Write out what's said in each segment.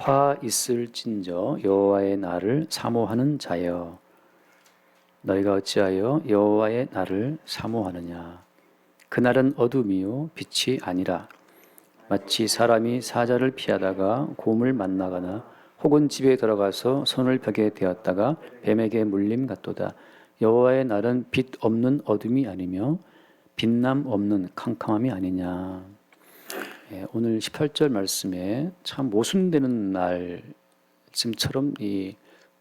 화 있을진저 여호와의 날을 사모하는 자여, 너희가 어찌하여 여호와의 날을 사모하느냐. 그날은 어둠이요 빛이 아니라 마치 사람이 사자를 피하다가 곰을 만나거나 혹은 집에 들어가서 손을 벽에 대었다가 뱀에게 물림 같도다. 여호와의 날은 빛 없는 어둠이 아니며 빛남 없는 캄캄함이 아니냐. 오늘 18절 말씀에 참 모순되는 말씀처럼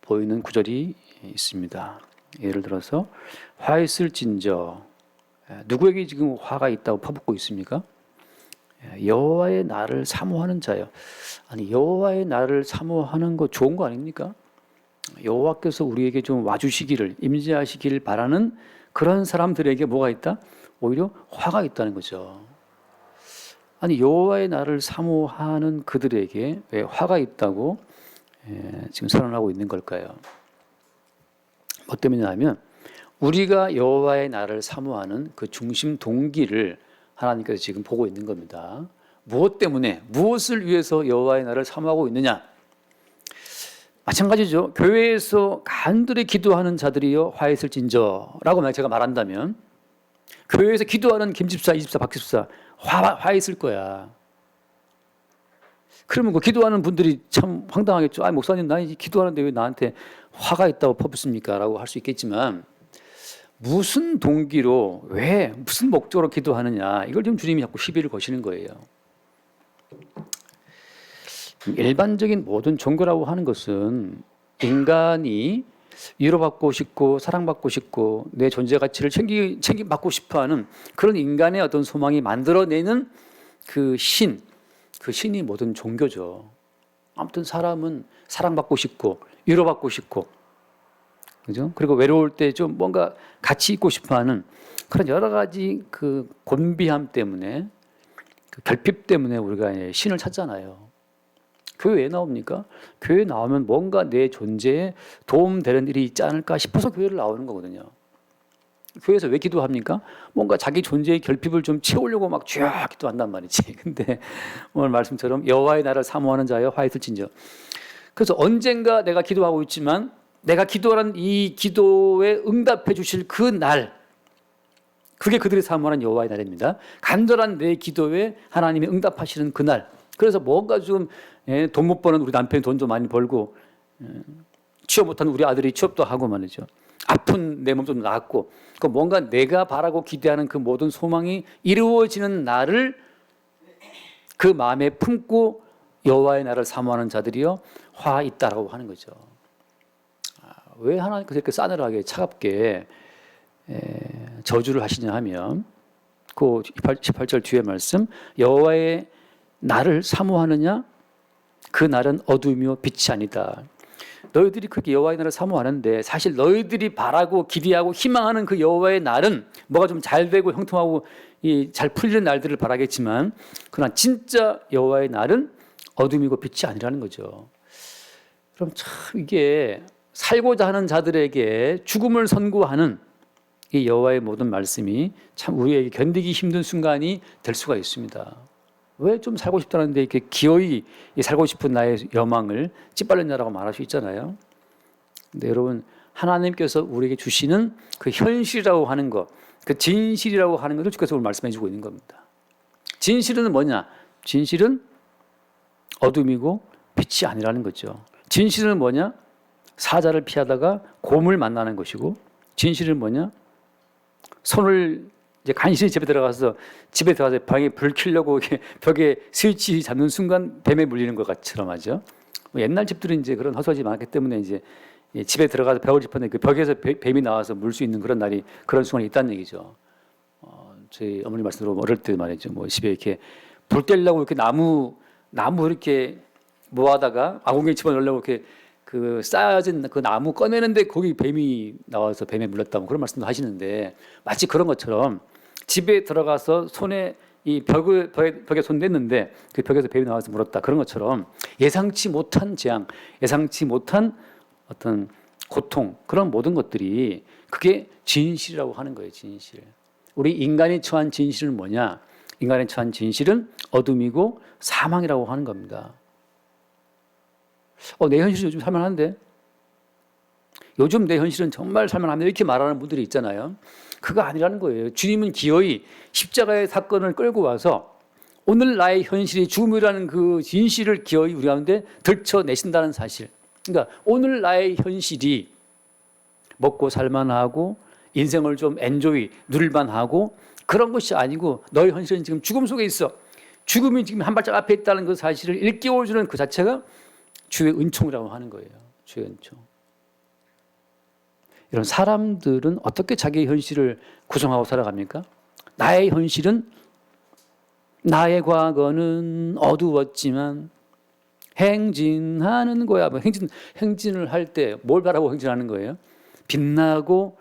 보이는 구절이 있습니다. 예를 들어서 화 있을진저, 누구에게 지금 화가 있다고 퍼붓고 있습니까? 여호와의 날을 사모하는 자요. 아니, 여호와의 날을 사모하는 거 좋은 거 아닙니까? 여호와께서 우리에게 좀 와주시기를, 임재하시기를 바라는 그런 사람들에게 뭐가 있다? 오히려 화가 있다는 거죠. 아니, 여호와의 날을 사모하는 그들에게 왜 화가 있다고 지금 선언하고 있는 걸까요? 뭐 때문이냐면 우리가 여호와의 날을 사모하는 그 중심 동기를 하나님께서 지금 보고 있는 겁니다. 무엇 때문에, 무엇을 위해서 여호와의 날을 사모하고 있느냐? 마찬가지죠. 교회에서 간절히 기도하는 자들이요 화 있을진저라고 만약 제가 말한다면 교회에서 기도하는 김집사, 이집사, 박집사 화 있을 거야. 그러면 그 기도하는 분들이 참 황당하겠죠. 아, 목사님, 나 이제 기도하는데 왜 나한테 화가 있다고 퍼붓습니까? 라고 할 수 있겠지만 무슨 동기로, 왜, 무슨 목적으로 기도하느냐, 이걸 좀 주님이 자꾸 시비를 거시는 거예요. 일반적인 모든 종교라고 하는 것은 인간이 위로받고 싶고 사랑받고 싶고 내 존재 가치를 챙김받고 싶어하는 그런 인간의 어떤 소망이 만들어내는 그 신이 모든 종교죠. 아무튼 사람은 사랑받고 싶고 위로받고 싶고, 그죠? 그리고 외로울 때 좀 뭔가 같이 있고 싶어하는 그런 여러 가지 그 곤비함 때문에, 그 결핍 때문에 우리가 신을 찾잖아요. 교회 왜 나옵니까? 교회 나오면 뭔가 내 존재에 도움되는 일이 있지 않을까 싶어서 교회를 나오는 거거든요. 교회에서 왜 기도합니까? 뭔가 자기 존재의 결핍을 좀 채우려고 막 쫙 기도한단 말이지. 근데 오늘 말씀처럼 여호와의 날을 사모하는 자여 화 있을진저. 그래서 언젠가 내가 기도하고 있지만 내가 기도하는 이 기도에 응답해 주실 그 날, 그게 그들이 사모하는 여호와의 날입니다. 간절한 내 기도에 하나님이 응답하시는 그 날. 그래서 뭔가 좀 돈 못 버는 우리 남편이 돈도 많이 벌고, 취업 못하는 우리 아들이 취업도 하고 말이죠. 아픈 내 몸도 낫고, 그 뭔가 내가 바라고 기대하는 그 모든 소망이 이루어지는 날을 그 마음에 품고 여호와의 날을 사모하는 자들이요 화 있다라고 하는 거죠. 왜 하나님께서 이렇게 싸늘하게 차갑게 저주를 하시냐 하면 그 18절 뒤에 말씀, 여호와의 날을 사모하느냐? 그 날은 어둠이요 빛이 아니다. 너희들이 그렇게 여호와의 날을 사모하는데 사실 너희들이 바라고 기대하고 희망하는 그 여호와의 날은 뭐가 좀 잘 되고 형통하고 잘 풀리는 날들을 바라겠지만, 그러나 진짜 여호와의 날은 어둠이고 빛이 아니라는 거죠. 그럼 참 이게 살고자 하는 자들에게 죽음을 선고하는 이 여호와의 모든 말씀이 참 우리에게 견디기 힘든 순간이 될 수가 있습니다. 왜 좀 살고 싶다는데 이렇게 기어이 살고 싶은 나의 여망을 찌빨렸냐라고 말할 수 있잖아요. 근데 여러분, 하나님께서 우리에게 주시는 그 현실이라고 하는 것, 그 진실이라고 하는 것을 주께서 오늘 말씀해 주고 있는 겁니다. 진실은 뭐냐? 진실은 어둠이고 빛이 아니라는 거죠. 진실은 뭐냐? 사자를 피하다가 곰을 만나는 것이고, 진실은 뭐냐? 손을 이제 간신히 집에 들어가서 방에 불 켜려고 이렇게 벽에 스위치 잡는 순간 뱀에 물리는 것 같처럼 하죠. 옛날 집들은 이제 그런 허술이 많기 때문에 이제 집에 들어가서 벽을 짚었는데 그 벽에서 뱀이 나와서 물 수 있는 그런 날이, 그런 순간이 있다는 얘기죠. 저희 어머니 말씀으로 어릴 때 말이죠. 뭐 집에 이렇게 불 떼려고 이렇게 나무 이렇게 모아다가 아궁이에 집어넣으려고 이렇게 그 쌓여진 그 나무 꺼내는데 거기 뱀이 나와서 뱀에 물렸다, 뭐 그런 말씀도 하시는데, 마치 그런 것처럼 집에 들어가서 손에 이 벽에 손 댔는데 그 벽에서 뱀이 나와서 물었다, 그런 것처럼 예상치 못한 재앙, 예상치 못한 어떤 고통, 그런 모든 것들이 그게 진실이라고 하는 거예요. 진실. 우리 인간이 처한 진실은 뭐냐? 인간이 처한 진실은 어둠이고 사망이라고 하는 겁니다. 내 현실이 요즘 살만한데? 요즘 내 현실은 정말 살만합니다. 이렇게 말하는 분들이 있잖아요. 그거 아니라는 거예요. 주님은 기어이 십자가의 사건을 끌고 와서 오늘 나의 현실이 죽음이라는 그 진실을 기어이 우리 가운데 들춰내신다는 사실. 그러니까 오늘 나의 현실이 먹고 살만하고 인생을 좀 엔조이 누릴만하고 그런 것이 아니고 너의 현실은 지금 죽음 속에 있어. 죽음이 지금 한 발짝 앞에 있다는 그 사실을 일깨워주는 그 자체가 주의 은총이라고 하는 거예요. 주의 은총. 이런 사람들은 어떻게 자기의 현실을 구성하고 살아갑니까? 나의 현실은 나의 과거는 어두웠지만 행진하는 거야. 뭐 행진을 할 때 뭘 바라고 행진하는 거예요? 빛나고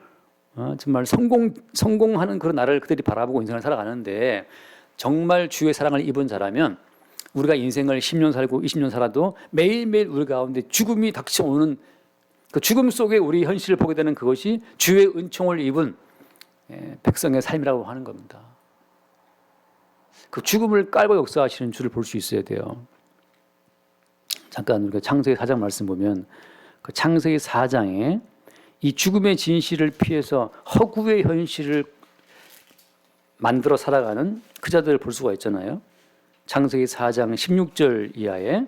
정말 성공하는 그런 나라를 그들이 바라보고 인생을 살아가는데 정말 주의 사랑을 입은 자라면 우리가 인생을 10년 살고 20년 살아도 매일매일 우리 가운데 죽음이 닥쳐오는 그 죽음 속에 우리 현실을 보게 되는 그것이 주의 은총을 입은 백성의 삶이라고 하는 겁니다. 그 죽음을 깔고 역사하시는 주를 볼 수 있어야 돼요. 잠깐 우리가 창세기 4장 말씀 보면 그 창세기 4장에 이 죽음의 진실을 피해서 허구의 현실을 만들어 살아가는 그 자들을 볼 수가 있잖아요. 창세기 4장 16절 이하에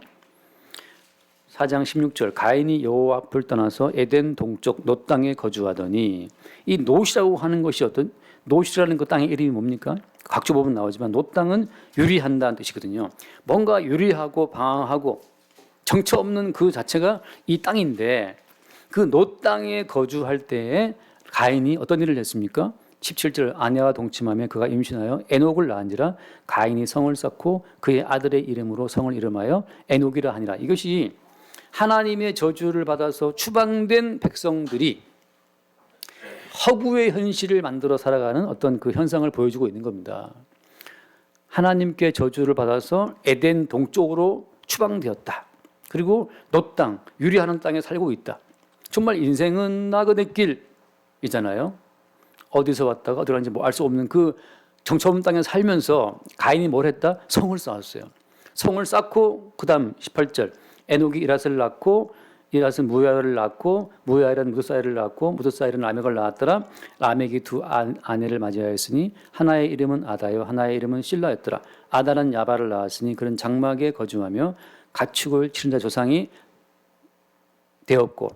4장 16절 가인이 여호와 앞을 떠나서 에덴 동쪽 놋 땅에 거주하더니 이 놋이라고 하는 것이 어떤 놋이라는 그 땅의 이름이 뭡니까? 각주 보면 나오지만 놋 땅은 유리한다는 뜻이거든요. 뭔가 유리하고 방황하고 정처 없는 그 자체가 이 땅인데 그 놋 땅에 거주할 때에 가인이 어떤 일을 했습니까? 17절 아내와 동침하며 그가 임신하여 에녹을 낳은지라 가인이 성을 쌓고 그의 아들의 이름으로 성을 이름하여 에녹이라 하니라. 이것이 하나님의 저주를 받아서 추방된 백성들이 허구의 현실을 만들어 살아가는 어떤 그 현상을 보여주고 있는 겁니다. 하나님께 저주를 받아서 에덴 동쪽으로 추방되었다. 그리고 놋 땅, 유리하는 땅에 살고 있다. 정말 인생은 나그네 길이잖아요. 어디서 왔다가 어디로 갔는지 뭐 알 수 없는 그 정처 없는 땅에 살면서 가인이 뭘 했다? 성을 쌓았어요. 성을 쌓고 그 다음 18절 에녹이 이랏을 낳고 이랏은 무야를 낳고 무야일은 무드사일을 낳고 무드사일은 라멕을 낳았더라. 라멕이 두 아내를 맞이하였으니 하나의 이름은 아다요 하나의 이름은 실라였더라. 아다는 야발을 낳았으니 그는 장막에 거주하며 가축을 치는 자 조상이 되었고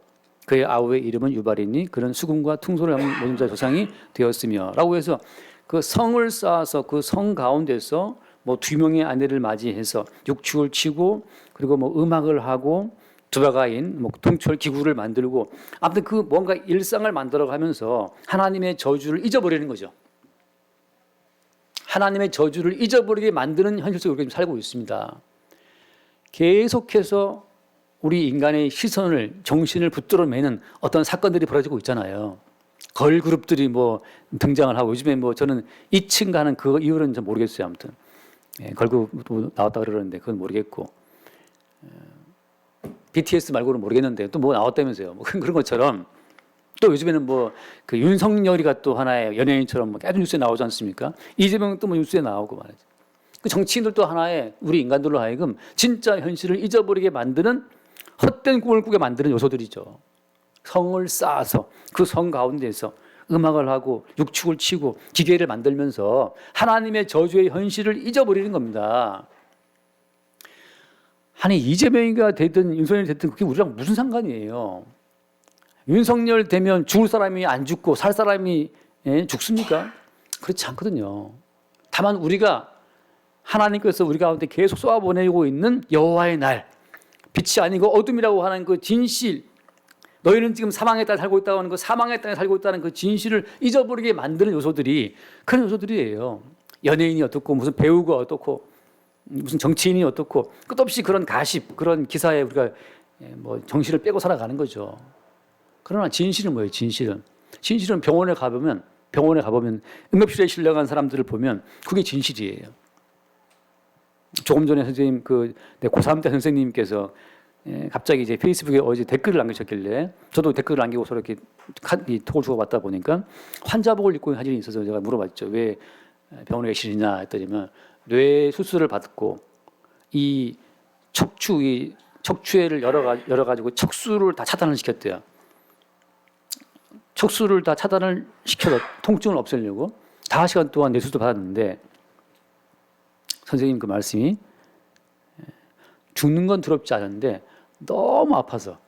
그의 아우의 이름은 유발이니 그는 수금과 퉁소를 하는 모든 자 조상이 되었으며 라고 해서 그 성을 쌓아서 그 성 가운데서 뭐 2명의 아내를 맞이해서 육축을 치고 그리고 뭐 음악을 하고 두바가인 뭐 통철 기구를 만들고 아무튼 그 뭔가 일상을 만들어가면서 하나님의 저주를 잊어버리는 거죠. 하나님의 저주를 잊어버리게 만드는 현실 속에 우리가 살고 있습니다. 계속해서 우리 인간의 시선을 정신을 붙들어 매는 어떤 사건들이 벌어지고 있잖아요. 걸그룹들이 뭐 등장을 하고 요즘에 뭐 저는 2층 가는 그 이유는 좀 모르겠어요. 아무튼 걸그룹도 나왔다 그러는데 그건 모르겠고 BTS 말고는 모르겠는데 또 뭐 나왔다면서요. 뭐 그런 것처럼 또 요즘에는 뭐 그 윤석열이가 또 하나의 연예인처럼 뭐 계속 뉴스에 나오지 않습니까? 이재명 또 뭐 뉴스에 나오고 말이죠. 그 정치인들도 하나의 우리 인간들로 하여금 진짜 현실을 잊어버리게 만드는 헛된 꿈을 꾸게 만드는 요소들이죠. 성을 쌓아서 그 성 가운데에서 음악을 하고 육축을 치고 기계를 만들면서 하나님의 저주의 현실을 잊어버리는 겁니다. 아니 이재명이가 되든 윤석열이 되든 그게 우리랑 무슨 상관이에요? 윤석열 되면 죽을 사람이 안 죽고 살 사람이 죽습니까? 그렇지 않거든요. 다만 우리가 하나님께서 우리 가운데 계속 쏘아보내고 있는 여호와의 날, 빛이 아니고 어둠이라고 하는 그 진실, 너희는 지금 사망의 땅에 살고 있다고 하는 그 사망의 땅에 살고 있다는 그 진실을 잊어버리게 만드는 요소들이 그런 요소들이에요. 연예인이 어떻고 무슨 배우가 어떻고 무슨 정치인이 어떻고 끝없이 그런 가십, 그런 기사에 우리가 뭐 정신을 빼고 살아가는 거죠. 그러나 진실은 뭐예요? 진실은 병원에 가보면 응급실에 실려간 사람들을 보면 그게 진실이에요. 조금 전에 선생님 내 고3 때 선생님께서 갑자기 이제 페이스북에 어제 댓글을 남기셨길래 저도 댓글을 남기고서 이렇게 이 톡을 주고받다 보니까 환자복을 입고 있는 사진이 있어서 제가 물어봤죠. 왜 병원에 계시느냐 했더니만 뇌 수술을 받고 이 척추 이 척추회를 열어가지고 척수를 다 차단을 시켰대요. 척수를 다 차단을 시켜서 통증을 없애려고 5시간 동안 내수도 받았는데 선생님 그 말씀이 죽는 건 두렵지 않은데 너무 아파서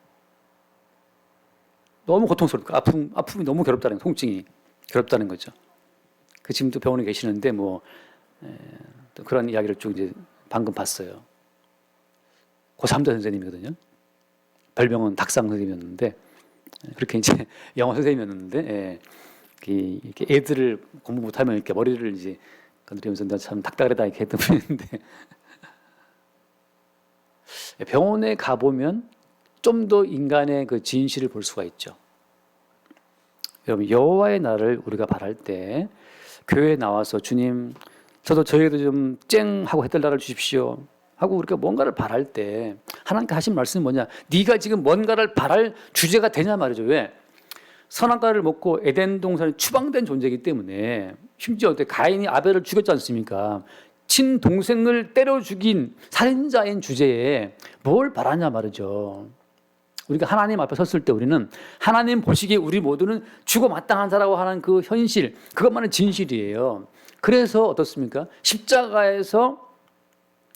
너무 고통스럽고 아픔이 너무 괴롭다는 통증이 괴롭다는 거죠. 그 지금 또 병원에 계시는데 또 그런 이야기를 쭉 이제 방금 봤어요. 고3대 선생님이거든요. 별명은 닭상 선생님이었는데 그렇게 이제 영어 선생님이었는데 이렇게 애들을 공부 못하면 이렇게 머리를 이제 건드리면서 나 참 닭다리다 이렇게 했던 분인데 병원에 가보면 좀 더 인간의 그 진실을 볼 수가 있죠. 여러분 여호와의 날을 우리가 바랄 때 교회에 나와서 주님 저에게도 좀 쨍 하고 해달라를 주십시오 하고 우리가 뭔가를 바랄 때 하나님께 하신 말씀은 뭐냐? 네가 지금 뭔가를 바랄 주제가 되냐 말이죠. 왜? 선악과를 먹고 에덴 동산에 추방된 존재이기 때문에 심지어 가인이 아벨을 죽였지 않습니까? 친동생을 때려 죽인 살인자인 주제에 뭘 바라냐 말이죠. 우리가 하나님 앞에 섰을 때 우리는 하나님 보시기에 우리 모두는 죽어 마땅한 자라고 하는 그 현실, 그것만은 진실이에요. 그래서 어떻습니까? 십자가에서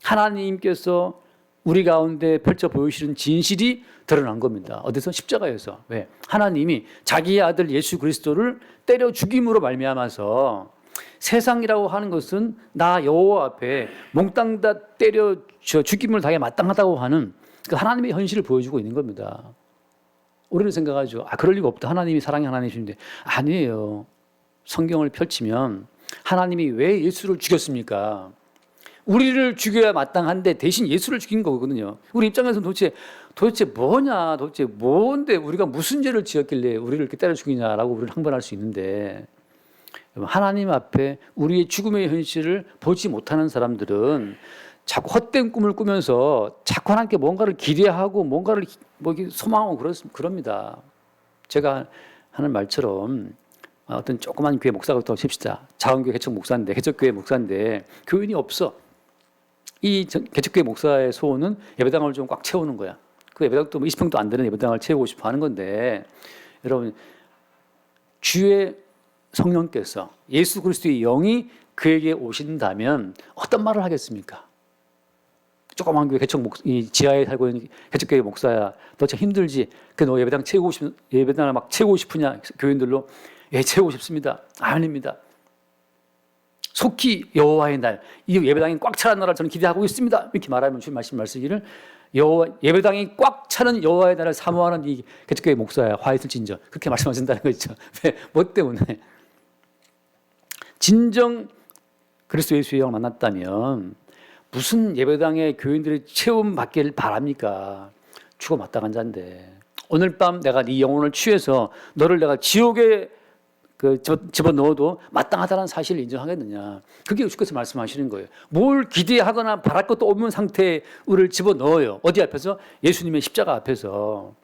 하나님께서 우리 가운데 펼쳐 보이시는 진실이 드러난 겁니다. 어디서? 십자가에서. 왜? 하나님이 자기의 아들 예수 그리스도를 때려 죽임으로 말미암아서 세상이라고 하는 것은 나 여호와 앞에 몽땅 다 때려 죽임을 당해 마땅하다고 하는 그 하나님의 현실을 보여주고 있는 겁니다. 우리는 생각하죠. 그럴 리가 없다. 하나님이 사랑의 하나님이신데. 아니에요. 성경을 펼치면 하나님이 왜 예수를 죽였습니까? 우리를 죽여야 마땅한데 대신 예수를 죽인 거거든요. 우리 입장에서는 도대체 뭐냐, 도대체 뭔데 우리가 무슨 죄를 지었길래 우리를 이렇게 때려 죽이냐라고 우리를 항변할 수 있는데 하나님 앞에 우리의 죽음의 현실을 보지 못하는 사람들은 자꾸 헛된 꿈을 꾸면서 자꾸 하나님께 뭔가를 기대하고 뭔가를 소망하고 그럽니다. 제가 하는 말처럼 어떤 조그만 교회 목사가 또 칩시다. 작은 교회 개척교회 목사인데 교인이 없어. 이 개척교회 목사의 소원은 예배당을 좀 꽉 채우는 거야. 그 예배당도 20평도 안 되는 예배당을 채우고 싶어 하는 건데 여러분 주의 성령께서 예수 그리스도의 영이 그에게 오신다면 어떤 말을 하겠습니까? 조그만 교회 지하에 살고 있는 개척교회 목사야 너 참 힘들지? 너 예배당을 막 채우고 싶으냐? 교인들로 예, 채우고 싶습니다. 아닙니다. 속히 여호와의 날, 이 예배당이 꽉 차는 날을 저는 기대하고 있습니다. 이렇게 말하면 주님 말씀하시기를 예배당이 꽉 차는 여호와의 날을 사모하는 이 개척교회 목사야 화 있을진저 그렇게 말씀하신다는 거죠. 왜? 뭐 때문에? 진정 그리스도 예수의 영을 만났다면 무슨 예배당의 교인들이 체험 받기를 바랍니까? 죽어 마땅한 자인데 오늘 밤 내가 네 영혼을 취해서 너를 내가 지옥에 집어넣어도 마땅하다는 사실을 인정하겠느냐. 그게 주께서 말씀하시는 거예요. 뭘 기대하거나 바랄 것도 없는 상태에 우리를 집어넣어요. 어디 앞에서? 예수님의 십자가 앞에서.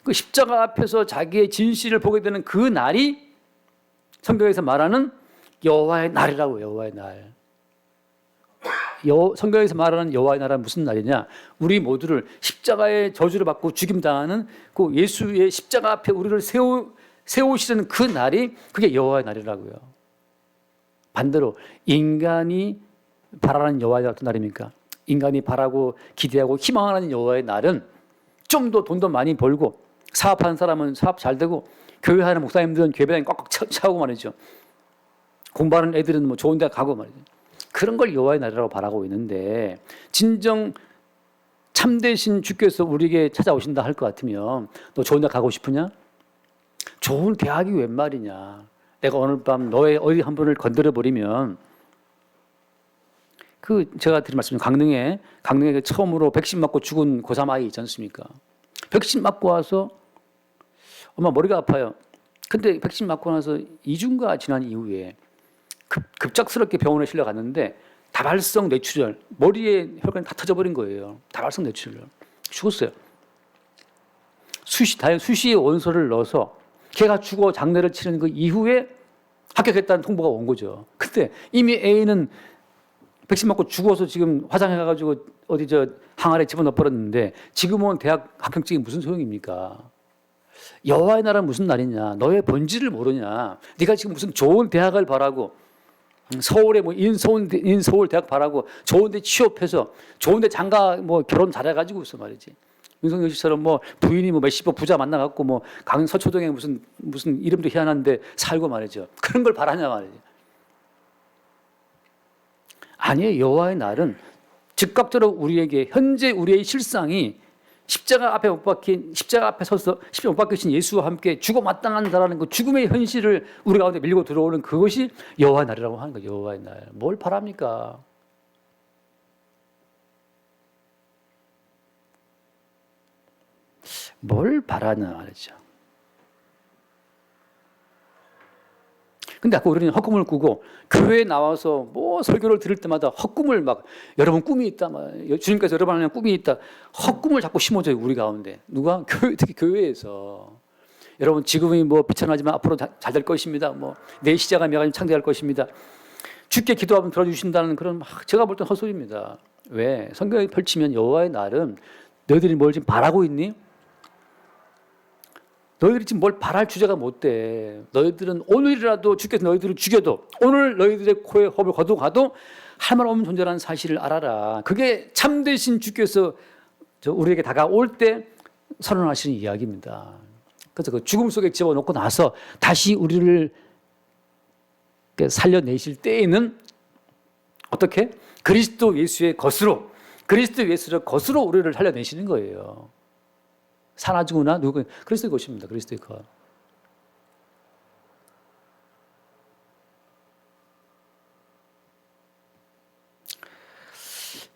그 십자가 앞에서 자기의 진실을 보게 되는 그 날이 성경에서 말하는 여호와의 날이라고. 여호와의 날. 성경에서 말하는 여호와의 날은 무슨 날이냐? 우리 모두를 십자가의 저주를 받고 죽임당하는 그 예수의 십자가 앞에 우리를 세우시는 그 날이 그게 여호와의 날이라고요. 반대로 인간이 바라는 여호와의 날 어떤 날입니까? 인간이 바라고 기대하고 희망하는 여호와의 날은 좀 더 돈도 많이 벌고 사업하는 사람은 사업 잘 되고 교회하는 목사님들은 교회당이 꽉꽉 차고 말이죠. 공부하는 애들은 좋은 데 가고 말이죠. 그런 걸 여호와의 날이라고 바라고 있는데 진정 참되신 주께서 우리에게 찾아오신다 할 것 같으면 너 좋은 데 가고 싶으냐? 좋은 대학이 웬 말이냐? 내가 오늘 밤 너의 어디 한 분을 건드려 버리면 제가 드린 말씀 강릉에 처음으로 백신 맞고 죽은 고3 아이 있지 않습니까? 백신 맞고 와서 엄마 머리가 아파요. 근데 백신 맞고 나서 2주인가 지난 이후에 급작스럽게 병원에 실려갔는데 다발성 뇌출혈, 머리에 혈관이 다 터져버린 거예요. 다발성 뇌출혈. 죽었어요. 수시에 원소를 넣어서 걔가 죽어 장례를 치르는 그 이후에 합격했다는 통보가 온 거죠. 근데 이미 A는 백신 맞고 죽어서 지금 화장해가지고 어디 항아리에 집어넣어 버렸는데 지금은 대학 합격증이 무슨 소용입니까? 여호와의 나라는 무슨 날이냐? 너의 본질을 모르냐? 네가 지금 무슨 좋은 대학을 바라고 서울에 뭐 인서울 대학 바라고 좋은데 취업해서 좋은데 장가 뭐 결혼 잘해가지고 있어 말이지. 윤석열 씨처럼 뭐 부인이 뭐 몇십억 부자 만나갖고 뭐 강릉 서초동에 무슨 이름도 희한한데 살고 말이죠. 그런 걸 바라냐 말이지. 아니에요. 여호와의 날은 즉각적으로 우리에게 현재 우리의 실상이 십자가 앞에 못 박힌 십자가 앞에 서서 십자가 못 박히신 예수와 함께 죽어 마땅한다라는 그 죽음의 현실을 우리 가운데 밀고 들어오는 그것이 여호와의 날이라고 하는 거예요. 여호와의 날. 뭘 바랍니까? 뭘 바라냐 말이죠. 근데 아까 우리는 헛꿈을 꾸고 교회에 나와서 뭐 설교를 들을 때마다 헛꿈을 막 여러분 꿈이 있다, 주님께서 여러분한테 꿈이 있다, 헛꿈을 자꾸 심어줘요 우리 가운데. 누가? 특히 교회에서. 여러분 지금이 뭐 비천하지만 앞으로 잘 될 것입니다. 뭐 내 시자가 명하니 창대할 것입니다. 주께 기도하면 들어주신다는 그런 제가 볼 땐 헛소리입니다. 왜? 성경에 펼치면 여호와의 날은 너희들이 뭘 지금 바라고 있니? 너희들이 지금 뭘 바랄 주제가 못 돼. 너희들은 오늘이라도 주께서 너희들을 죽여도 오늘 너희들의 코에 홉을 거두고 가도 할 말 없는 존재라는 사실을 알아라. 그게 참되신 주께서 우리에게 다가올 때 선언하시는 이야기입니다. 그래서 그 죽음 속에 집어넣고 나서 다시 우리를 살려내실 때에는 어떻게? 그리스도 예수의 것으로, 그리스도 예수의 것으로 우리를 살려내시는 거예요. 사나 죽으나 누구 그리스도의 것입니다. 그리스도의 것.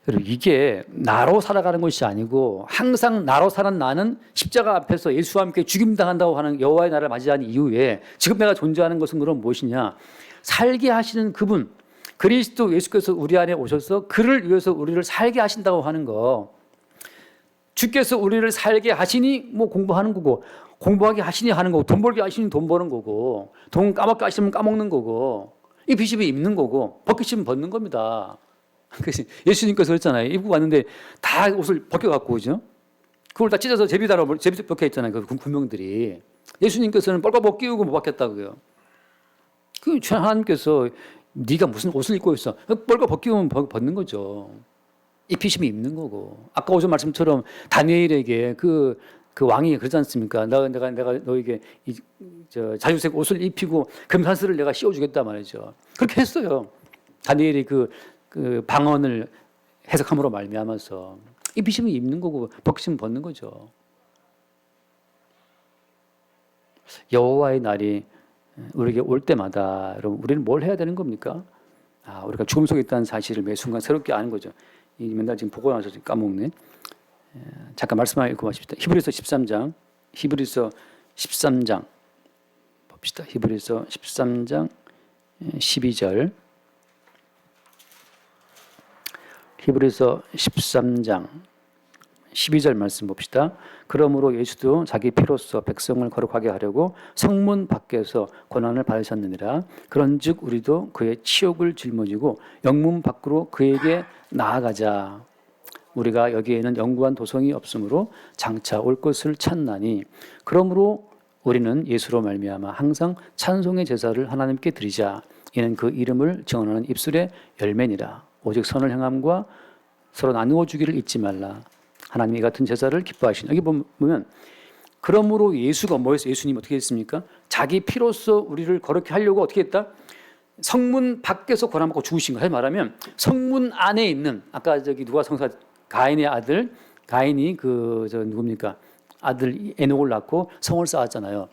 그리고 이게 나로 살아가는 것이 아니고 항상 나로 사는 나는 십자가 앞에서 예수와 함께 죽임당한다고 하는 여호와의 날을 맞이한 이후에 지금 내가 존재하는 것은 그럼 무엇이냐? 살게 하시는 그분 그리스도 예수께서 우리 안에 오셔서 그를 위해서 우리를 살게 하신다고 하는 거. 주께서 우리를 살게 하시니 뭐 공부하는 거고 공부하게 하시니 하는 거고 돈 벌게 하시니 돈 버는 거고 돈 까먹게 하시면 까먹는 거고 이 빚이면 입는 거고 벗기시면 벗는 겁니다. 예수님께서 그랬잖아요. 입고 왔는데 다 옷을 벗겨갖고 오죠. 그걸 다 찢어서 제비다로 제비 벗겨 있잖아요. 그 군명들이. 예수님께서는 뻘뻘 끼우고 못 벗겼다고요. 그 하나님께서 네가 무슨 옷을 입고 있어? 뻘뻘 벗기면 벗는 거죠. 입히시면 입는 거고. 아까 오전 말씀처럼 다니엘에게 그 왕이 그러지 않습니까? 내가 너에게 자주색 옷을 입히고 금산슬을 내가 씌워주겠다 말이죠. 그렇게 했어요. 다니엘이 그 방언을 해석함으로 말미암아서 입히시면 입는 거고 벗기시면 벗는 거죠. 여호와의 날이 우리에게 올 때마다 여러분 우리는 뭘 해야 되는 겁니까? 우리가 죽음 속에 있다는 사실을 매 순간 새롭게 아는 거죠. 맨날 지금 보고 나서 까먹네. 잠깐 말씀을 읽고 마십시다. 히브리서 13장. 히브리서 13장 봅시다. 히브리서 13장 12절. 히브리서 13장 12절 말씀 봅시다. 그러므로 예수도 자기 피로써 백성을 거룩하게 하려고 성문 밖에서 고난을 받으셨느니라. 그런즉 우리도 그의 치욕을 짊어지고 영문 밖으로 그에게 나아가자. 우리가 여기에는 영구한 도성이 없으므로 장차 올 것을 찾나니 그러므로 우리는 예수로 말미암아 항상 찬송의 제사를 하나님께 드리자. 이는 그 이름을 증언하는 입술의 열매니라. 오직 선을 행함과 서로 나누어 주기를 잊지 말라. 하나님이 같은 제사를 기뻐하시는. 여기 보면 그러므로 예수가 뭐였어요? 예수님 어떻게 했습니까? 자기 피로써 우리를 거룩히 하려고 어떻게 했다? 성문 밖에서 고난받고 죽으신 거. 말하면 성문 안에 있는 아까 누가 성사 가인의 아들 가인이 누굽니까? 아들 에녹을 낳고 성을 쌓았잖아요.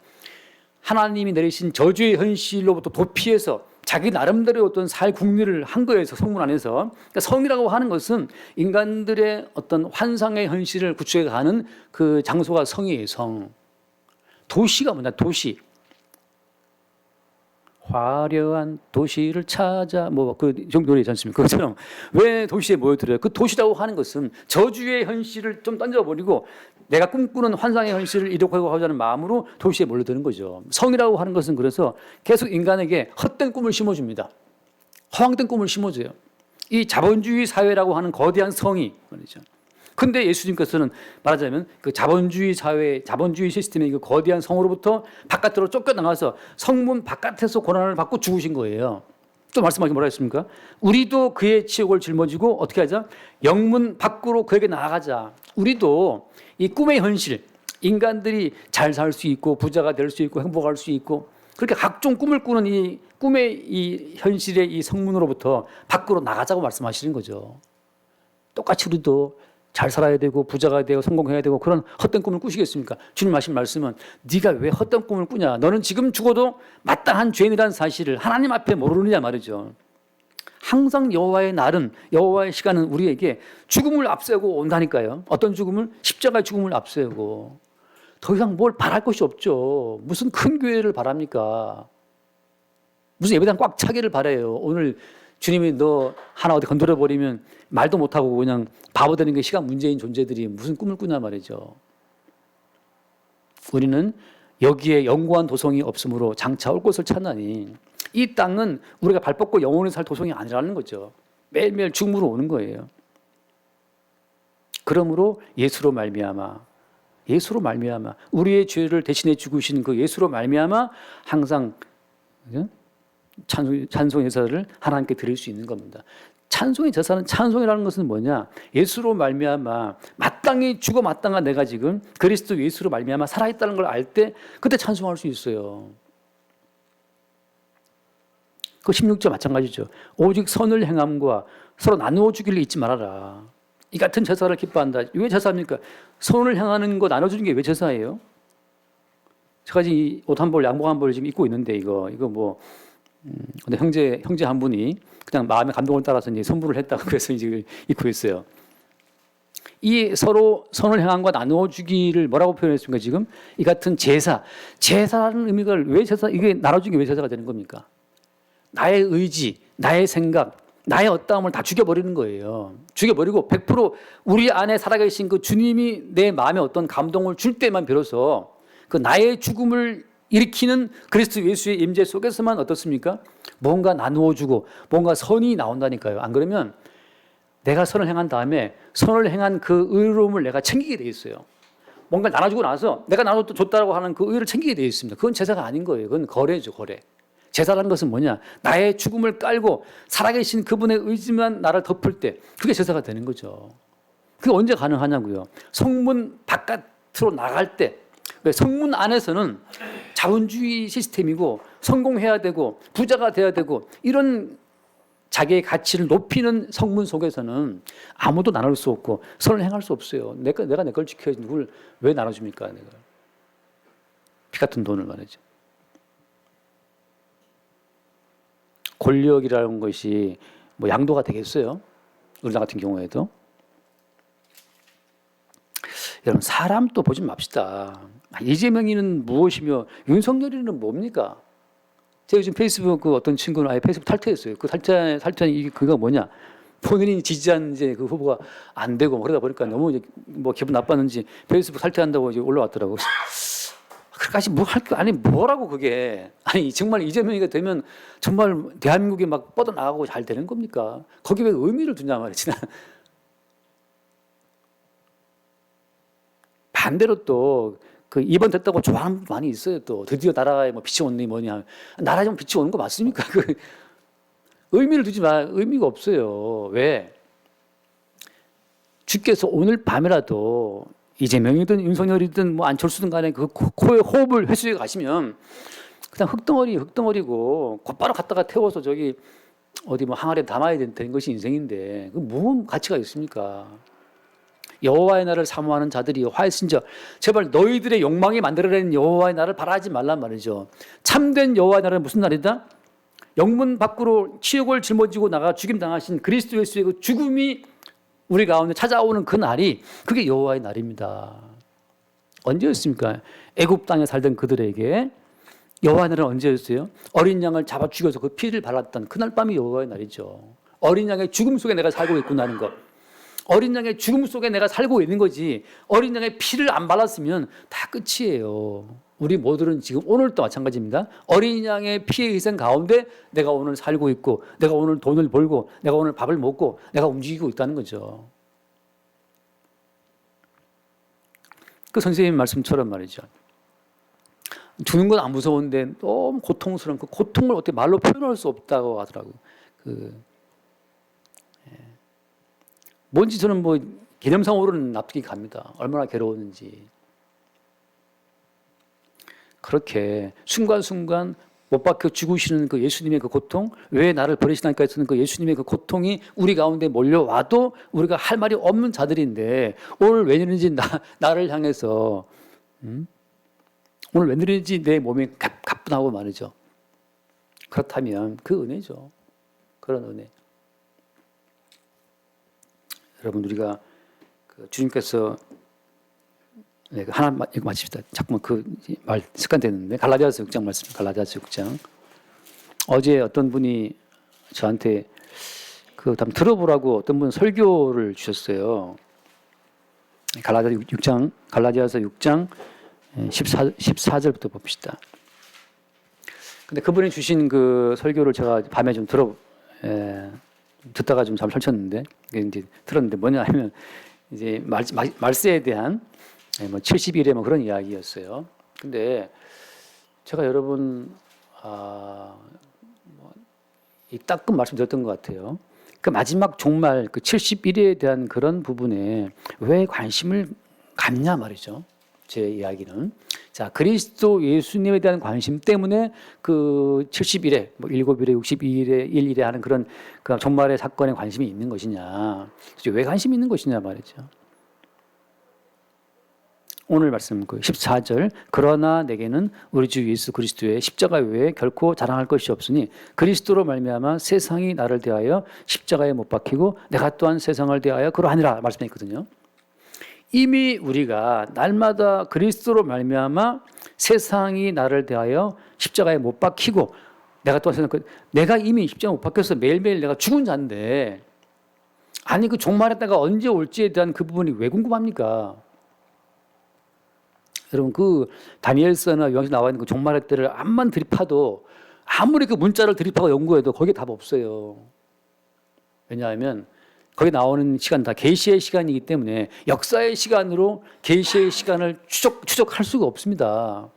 하나님이 내리신 저주의 현실로부터 도피해서 자기 나름대로 어떤 살 궁리를 한 거예요. 성문 안에서. 그러니까 성이라고 하는 것은 인간들의 어떤 환상의 현실을 구축해가는 그 장소가 성이에요. 성. 도시가 뭐냐? 도시. 화려한 도시를 찾아 그 정도는 있지 않습니까? 그것처럼 왜 도시에 모여들어요? 그 도시라고 하는 것은 저주의 현실을 좀 던져버리고 내가 꿈꾸는 환상의 현실을 이룩하고 하자는 마음으로 도시에 몰려드는 거죠. 성이라고 하는 것은 그래서 계속 인간에게 헛된 꿈을 심어줍니다. 허황된 꿈을 심어줘요. 이 자본주의 사회라고 하는 거대한 성이 말이죠. 근데 예수님께서는 말하자면 그 자본주의 사회, 자본주의 시스템의 그 거대한 성으로부터 바깥으로 쫓겨나가서 성문 바깥에서 고난을 받고 죽으신 거예요. 또 말씀하기 뭐라 했습니까? 우리도 그의 치욕을 짊어지고 어떻게 하자? 영문 밖으로 그에게 나아가자. 우리도 이 꿈의 현실, 인간들이 잘 살 수 있고 부자가 될 수 있고 행복할 수 있고 그렇게 각종 꿈을 꾸는 이 꿈의 이 현실의 이 성문으로부터 밖으로 나가자고 말씀하시는 거죠. 똑같이 우리도 잘 살아야 되고 부자가 되고 성공해야 되고 그런 헛된 꿈을 꾸시겠습니까? 주님 하신 말씀은 네가 왜 헛된 꿈을 꾸냐? 너는 지금 죽어도 마땅한 죄인이라는 사실을 하나님 앞에 모르느냐 말이죠. 항상 여호와의 날은, 여호와의 시간은 우리에게 죽음을 앞세우고 온다니까요. 어떤 죽음을? 십자가의 죽음을 앞세우고. 더 이상 뭘 바랄 것이 없죠. 무슨 큰 교회를 바랍니까? 무슨 예배당 꽉 차기를 바라요. 오늘 주님이 너 하나 어디 건드려 버리면 말도 못하고 그냥 바보 되는 게 시간 문제인 존재들이 무슨 꿈을 꾸냐 말이죠. 우리는 여기에 영구한 도성이 없으므로 장차 올 곳을 찾나니 이 땅은 우리가 발 뻗고 영원히 살 도성이 아니라는 거죠. 매일매일 죽음으로 오는 거예요. 그러므로 예수로 말미암아 우리의 죄를 대신해 죽으신 그 예수로 말미암아 항상 찬송의 제사를 하나님께 드릴 수 있는 겁니다. 찬송의 제사는 찬송이라는 것은 뭐냐? 예수로 말미암아 마땅히 죽어 마땅한 내가 지금 그리스도 예수로 말미암아 살아있다는 걸 알 때 그때 찬송할 수 있어요. 그 16절 마찬가지죠. 오직 선을 행함과 서로 나누어 주기를 잊지 말아라. 이 같은 제사를 기뻐한다. 왜 제사입니까? 선을 행하는 거 나눠주는 게 왜 제사예요? 제가 지금 옷 한 벌, 양복 한 벌 지금 입고 있는데 이거 뭐 근데 형제 한 분이 그냥 마음의 감동을 따라서 이제 선물을 했다고 그래서 이제 입고 있어요. 이 서로 선을 행함과 나누어 주기를 뭐라고 표현했습니까? 지금 이 같은 제사라는 의미가 왜 제사? 이게 나눠주기 왜 제사가 되는 겁니까? 나의 의지, 나의 생각, 나의 어떠함을 다 죽여버리는 거예요. 죽여버리고 100% 우리 안에 살아계신 그 주님이 내 마음에 어떤 감동을 줄 때만 비로소 그 나의 죽음을 일으키는 그리스도 예수의 임재 속에서만 어떻습니까? 뭔가 나누어 주고 뭔가 선이 나온다니까요. 안 그러면 내가 선을 행한 다음에 선을 행한 그 의로움을 내가 챙기게 돼 있어요. 뭔가 나눠주고 나서 내가 나눠줬다고 하는 그 의를 챙기게 돼 있습니다. 그건 제사가 아닌 거예요. 그건 거래죠, 거래. 제사라는 것은 뭐냐? 나의 죽음을 깔고 살아계신 그분의 의지만 나를 덮을 때 그게 제사가 되는 거죠. 그게 언제 가능하냐고요? 성문 바깥으로 나갈 때. 성문 안에서는 자본주의 시스템이고 성공해야 되고 부자가 돼야 되고 이런 자기의 가치를 높이는 성문 속에서는 아무도 나눌 수 없고 선을 행할 수 없어요. 내가 내 걸 지켜야지 누굴 왜 나눠줍니까? 내가 피 같은 돈을 말이죠. 권력이라는 것이 뭐 양도가 되겠어요? 우리나라 같은 경우에도. 여러분 사람 또 보지 맙시다. 이재명이는 무엇이며 윤석열이는 뭡니까? 제가 요즘 페이스북 그 어떤 친구는 아예 페이스북 탈퇴했어요. 그 탈퇴한 이게 그가 뭐냐? 본인이 지지한 이제 그 후보가 안 되고 그러다 보니까 너무 이제 뭐 기분 나빴는지 페이스북 탈퇴한다고 이제 올라왔더라고. 그까지 뭐 할 거 아니 뭐라고 그게 아니 정말 이재명이가 되면 정말 대한민국이 막 뻗어 나가고 잘 되는 겁니까? 거기 왜 의미를 두냐 말이지. 반대로 또 그 이번 됐다고 좋아하는 분도 많이 있어요. 또 드디어 나라에 뭐 빛이 오니 뭐냐. 나라에 좀 빛이 오는 거 맞습니까? 그 의미를 두지 마. 의미가 없어요. 왜? 주께서 오늘 밤이라도 이재명이든 윤석열이든 뭐 안철수든 간에 그 코에 호흡을 회수해 가시면 그냥 흙덩어리고 곧바로 갖다가 태워서 저기 어디 뭐 항아리에 담아야 되는 것이 인생인데 그 무슨 가치가 있습니까? 여호와의 날을 사모하는 자들이 화했은저 제발 너희들의 욕망이 만들어낸 여호와의 날을 바라지 말란 말이죠. 참된 여호와의 날은 무슨 날이다? 영문 밖으로 치욕을 짊어지고 나가 죽임 당하신 그리스도 예수의 그 죽음이 우리 가운데 찾아오는 그 날이 그게 여호와의 날입니다. 언제였습니까? 애굽 땅에 살던 그들에게 여호와의 날은 언제였어요? 어린 양을 잡아 죽여서 그 피를 발랐던 그날 밤이 여호와의 날이죠. 어린 양의 죽음 속에 내가 살고 있구나는 것. 어린 양의 죽음 속에 내가 살고 있는 거지 어린 양의 피를 안 발랐으면 다 끝이에요. 우리 모두는 지금 오늘도 마찬가지입니다. 어린 양의 피의 희생 가운데 내가 오늘 살고 있고 내가 오늘 돈을 벌고 내가 오늘 밥을 먹고 내가 움직이고 있다는 거죠. 그 선생님 말씀처럼 말이죠. 죽는 건 안 무서운데 너무 고통스러운 그 고통을 어떻게 말로 표현할 수 없다고 하더라고요. 뭔지 저는 뭐 개념상으로는 납득이 갑니다. 얼마나 괴로웠는지. 그렇게 순간순간 못 박혀 죽으시는 그 예수님의 그 고통, 왜 나를 버리시나니까 했던 그 예수님의 그 고통이 우리 가운데 몰려와도 우리가 할 말이 없는 자들인데 오늘 웬일인지 나를 향해서 오늘 웬일인지 내 몸이 가뿐하고 말이죠. 그렇다면 그 은혜죠. 그런 은혜. 여러분 우리가 그 주님께서 하나 이거 마칩시다. 자꾸만 그 말 습관되는데 갈라디아서 6장 말씀. 갈라디아서 6장. 어제 어떤 분이 저한테 그 한번 들어보라고 어떤 분 설교를 주셨어요. 갈라디아서 6장 14절부터 봅시다. 근데 그분이 주신 그 설교를 제가 밤에 좀 듣다가 좀 잠을 설쳤는데 이제 들었는데 뭐냐 하면 이제 말세에 대한 뭐 70일에 뭐 그런 이야기였어요. 근데 제가 여러분 이 따끔 말씀드렸던 것 같아요. 그 마지막 종말 그 70일에 대한 그런 부분에 왜 관심을 갖냐 말이죠. 제 이야기는 자 그리스도 예수님에 대한 관심 때문에 그 70일에 뭐 7일에 62일에 1일에 하는 그런 그 종말의 사건에 관심이 있는 것이냐, 왜 관심이 있는 것이냐 말이죠. 오늘 말씀 그 14절 그러나 내게는 우리 주 예수 그리스도의 십자가 외에 결코 자랑할 것이 없으니 그리스도로 말미암아 세상이 나를 대하여 십자가에 못 박히고 내가 또한 세상을 대하여 그러하니라 말씀해 있거든요. 이미 우리가 날마다 그리스도로 말미암아 세상이 나를 대하여 십자가에 못 박히고 내가 또한 내가 이미 십자가에 못 박혀서 매일매일 내가 죽은 자인데 아니 그 종말의 때가 언제 올지에 대한 그 부분이 왜 궁금합니까? 여러분 그 다니엘서나 요한서 나와 있는 그 종말의 때를 암만 들이파도 아무리 그 문자를 들이파고 연구해도 거기에 답 없어요. 왜냐하면 거기 나오는 시간 다 계시의 시간이기 때문에 역사의 시간으로 계시의 시간을 추적할 수가 없습니다.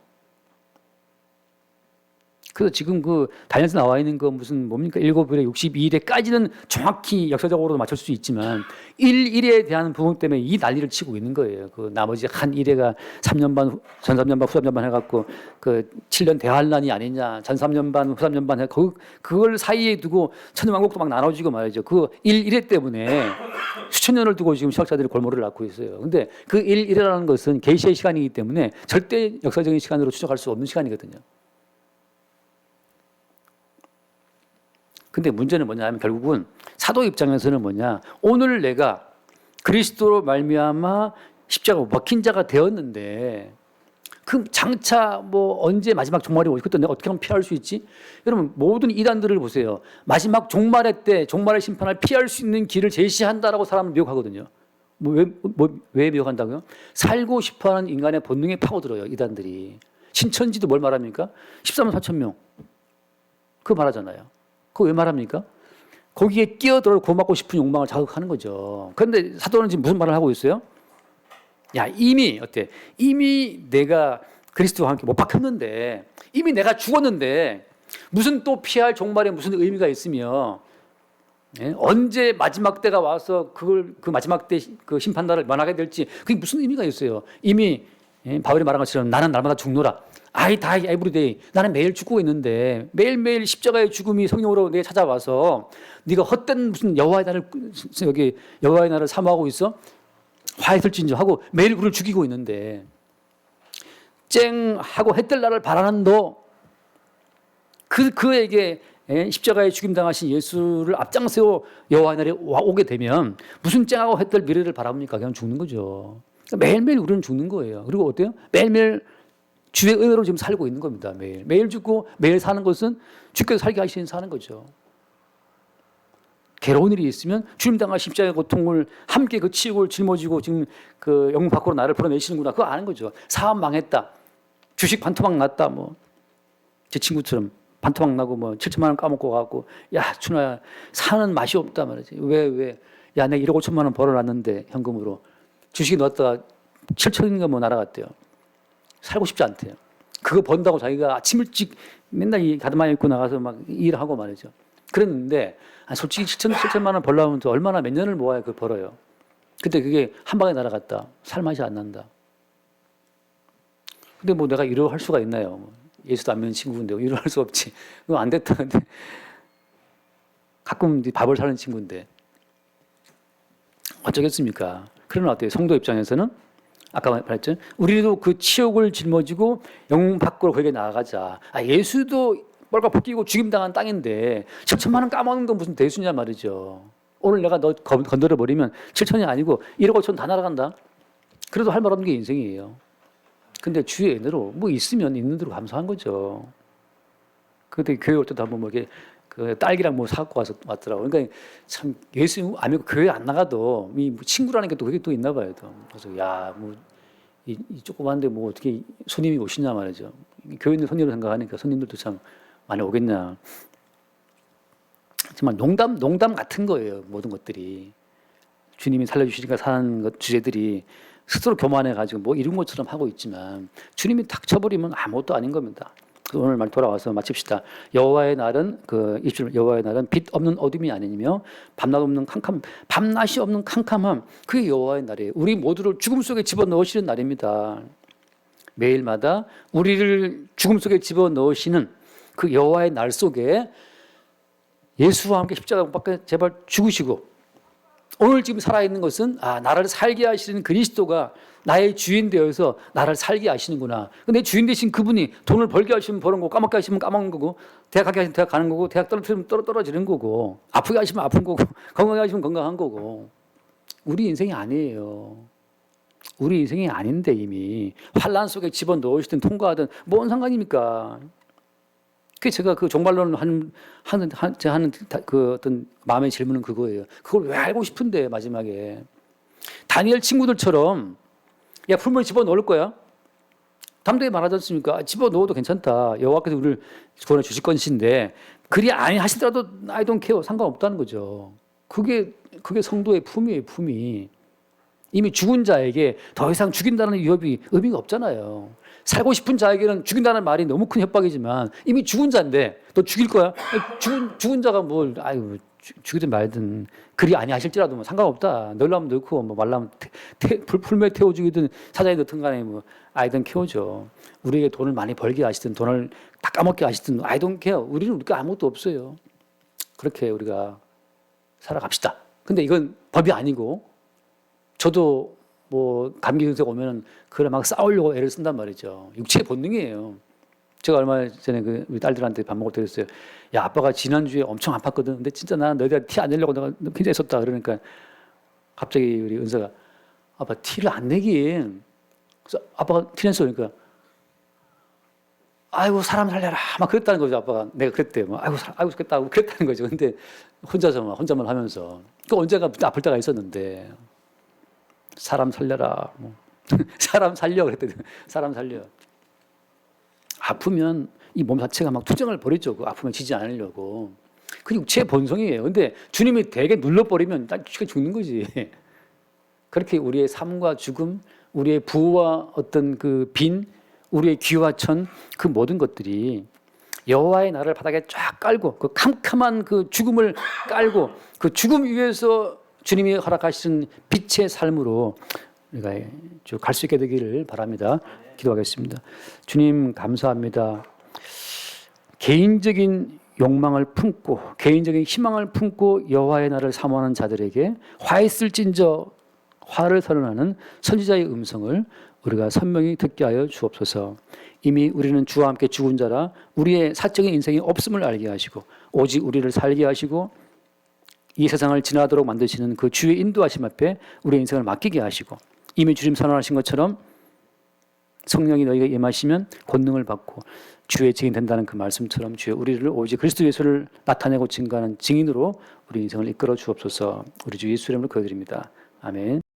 그래서 지금 그 다니엘서 나와 있는 거 무슨 뭡니까 7일에 62일에까지는 정확히 역사적으로 맞출 수 있지만 1일에 대한 부분 때문에 이 난리를 치고 있는 거예요. 그 나머지 한 1회가 3년 반, 전 3년 반, 후 3년 반 해갖고 그 7년 대환란이 아니냐, 전 3년 반, 후 3년 반 해 그걸 사이에 두고 천년왕국도 막 나눠지고 말이죠. 그 1회 때문에 수천 년을 두고 지금 신학자들이 골몰을 앓고 있어요. 근데 그 1일이라는 것은 계시의 시간이기 때문에 절대 역사적인 시간으로 추적할 수 없는 시간이거든요. 근데 문제는 뭐냐 하면 결국은 사도 입장에서는 뭐냐, 오늘 내가 그리스도로 말미암아 십자가 못 박힌 자가 되었는데 그 장차 뭐 언제 마지막 종말이 오지 그때 내가 어떻게 하면 피할 수 있지? 여러분 모든 이단들을 보세요. 마지막 종말의 때 종말의 심판을 피할 수 있는 길을 제시한다라고 사람을 미혹하거든요. 왜 미혹한다고요? 살고 싶어하는 인간의 본능에 파고들어요. 이단들이. 신천지도 뭘 말합니까? 13만 4천 명 그거 말하잖아요. 그거 왜 말합니까? 거기에 끼어들어 구원받고 싶은 욕망을 자극하는 거죠. 그런데 사도는 지금 무슨 말을 하고 있어요? 야, 이미 어때? 이미 내가 그리스도와 함께 못 박혔는데, 이미 내가 죽었는데 무슨 또 피할 종말에 무슨 의미가 있으며, 언제 마지막 때가 와서 그 마지막 때 그 심판날을 면하게 될지 그게 무슨 의미가 있어요? 이미 바울이 말한 것처럼 나는 날마다 죽노라. I die every day. 나는 매일 죽고 있는데 매일매일 십자가의 죽음이 성령으로 내게 찾아와서 네가 헛된 무슨 여호와의 날을 사모하고 있어? 화해설진저 하고 매일 그를 죽이고 있는데 쨍 하고 해뜰 날을 바라는 너 그에게 십자가에 죽임당하신 예수를 앞장세워 여호와의 날이 오게 되면 무슨 쨍하고 해뜰 미래를 바랍니까? 그냥 죽는 거죠. 매일매일 우리는 죽는 거예요. 그리고 어때요? 매일매일 주의 은혜로 지금 살고 있는 겁니다. 매일 죽고 매일 사는 것은 주께서 살게 하시는 사는 거죠. 괴로운 일이 있으면 주님 당하신 십자가의 고통을 함께 그 치욕을 짊어지고 지금 그 영문 밖으로 나를 풀어내시는구나. 그거 아는 거죠. 사업 망했다. 주식 반토막 났다. 뭐 제 친구처럼 반토막 나고 뭐 7천만 원 까먹고 가고 야 준호야 사는 맛이 없다 말이지. 왜? 야 내가 1억 5천만 원 벌어놨는데 현금으로 주식에 넣었다가 7천인가 뭐 날아갔대요. 살고 싶지 않대요. 그거 번다고 자기가 아침 일찍 맨날 이 가드마에 입고 나가서 막 일하고 말이죠. 그랬는데 솔직히 7천만 원 벌려면 또 얼마나 몇 년을 모아야 그 벌어요. 근데 그게 한 방에 날아갔다. 살 맛이 안 난다. 근데 뭐 내가 이러고 할 수가 있나요? 예수도 안 믿는 친구인데 이러고 할 수 없지. 그거 안 됐다. 근데 가끔 밥을 사는 친구인데 어쩌겠습니까? 그러나 어때요? 성도 입장에서는 아까 말했죠. 우리도 그 치욕을 짊어지고 영웅 밖으로 거기에 나아가자. 예수도 뻘겋 벗기고 죽임당한 땅인데 7천만 원 까먹는 건 무슨 대수냐 말이죠. 오늘 내가 너 건드려 버리면 7천이 아니고 1억 5천 다 날아간다. 그래도 할 말 없는 게 인생이에요. 근데 주의 은혜로 뭐 있으면 있는 대로 감사한 거죠. 그때 교회 올 때도 한번 뭐 이렇게 그 딸기랑 뭐 사갖고 왔더라고. 그러니까 참 예수 안 믿고 교회 안 나가도 이 친구라는 게 또 그게 또 있나 봐요. 또. 그래서 야, 뭐 이 조그만데 뭐 어떻게 손님이 오시냐 말이죠. 교회 있는 손님을 생각하니까 손님들도 참 많이 오겠냐. 정말 농담 같은 거예요. 모든 것들이 주님이 살려주시니까 사는 것 주제들이 스스로 교만해가지고 뭐 이런 것처럼 하고 있지만 주님이 탁 쳐버리면 아무것도 아닌 겁니다. 오늘 말 돌아와서 마칩시다. 여호와의 날은 그 20절 여호와의 날은 빛 없는 어둠이 아니며 밤낮 없는 밤낮이 없는 캄캄함 그게 여호와의 날이에요. 우리 모두를 죽음 속에 집어넣으시는 날입니다. 매일마다 우리를 죽음 속에 집어넣으시는 그 여호와의 날 속에 예수와 함께 십자가 못 박혀 제발 죽으시고 오늘 지금 살아있는 것은 나를 살게 하시는 그리스도가 나의 주인 되어서 나를 살게 하시는구나. 내 주인 되신 그분이 돈을 벌게 하시면 버는 거고 까먹게 하시면 까먹는 거고 대학 가게 하시면 대학 가는 거고 대학 떨어뜨리면 떨어지는 거고 아프게 하시면 아픈 거고 건강하게 하시면 건강한 거고 우리 인생이 아니에요. 우리 인생이 아닌데 이미 환란 속에 집어넣으시든 통과하든 뭔 상관입니까? 그 제가 그 종말론을 하는 그 어떤 마음의 질문은 그거예요. 그걸 왜 알고 싶은데 마지막에 다니엘 친구들처럼 야 풀무에 집어 넣을 거야. 담대히 말하지 않습니까? 집어 넣어도 괜찮다. 여호와께서 우리를 구원해 주실 것인데 그리 아니 하시더라도 I don't care 상관없다는 거죠. 그게 성도의 품이에요. 품이 이미 죽은 자에게 더 이상 죽인다는 위협이 의미가 없잖아요. 살고 싶은 자에게는 죽인다는 말이 너무 큰 협박이지만 이미 죽은 자인데 너 죽일 거야? 죽은 자가 뭘 죽이든 말든 그리 아니하실지라도 뭐 상관없다. 넣으려면 넣고 뭐 말라면 풀무에 태워 죽이든 사자에 넣든 간에 뭐 I don't care죠. 우리에게 돈을 많이 벌게 하시든 돈을 다 까먹게 하시든 I don't care. 우리는 우리가 아무것도 없어요. 그렇게 우리가 살아갑시다. 근데 이건 법이 아니고 저도 뭐 감기 증세가 오면은 그걸 막 싸우려고 애를 쓴단 말이죠. 육체의 본능이에요. 제가 얼마 전에 우리 딸들한테 밥 먹을 때 그랬어요. 야, 아빠가 지난주에 엄청 아팠거든. 근데 진짜 나는 너희들 티 안 내려고 내가 굉장히 썼다. 그러니까 갑자기 우리 은서가 아빠 티를 안 내긴. 그래서 아빠가 티 냈어. 그러니까 아이고 사람 살려라. 막 그랬다는 거죠. 아빠가 내가 그랬대요. 막 아이고 좋겠다. 그랬다는 거죠. 근데 혼자만 하면서 그 언제가 아플 때가 있었는데 사람 살려라. 뭐. 사람 살려 그랬더니 사람 살려. 아프면 이 몸 자체가 막 투정을 벌이죠. 그 아프면 지지 않으려고. 그 육체의 본성이에요. 근데 주님이 되게 눌러버리면 난 죽는 거지. 그렇게 우리의 삶과 죽음, 우리의 부와 어떤 그 빈, 우리의 귀와 천, 그 모든 것들이 여호와의 날을 바닥에 쫙 깔고 그 캄캄한 그 죽음을 깔고 그 죽음 위에서 주님이 허락하신 빛의 삶으로 우리가 쭉 갈 수 있게 되기를 바랍니다. 기도하겠습니다. 주님 감사합니다. 개인적인 욕망을 품고 개인적인 희망을 품고 여호와의 날을 사모하는 자들에게 화했을진저 화를 선언하는 선지자의 음성을 우리가 선명히 듣게 하여 주옵소서. 이미 우리는 주와 함께 죽은 자라 우리의 사적인 인생이 없음을 알게 하시고 오직 우리를 살게 하시고 이 세상을 지나도록 만드시는 그 주의 인도하심 앞에 우리의 인생을 맡기게 하시고 이미 주님 선언하신 것처럼 성령이 너희에게 임하시면 권능을 받고 주의 증인 된다는 그 말씀처럼 주의 우리를 오직 그리스도 예수를 나타내고 증거하는 증인으로 우리 인생을 이끌어 주옵소서. 우리 주 예수 이름으로 기도드립니다. 아멘.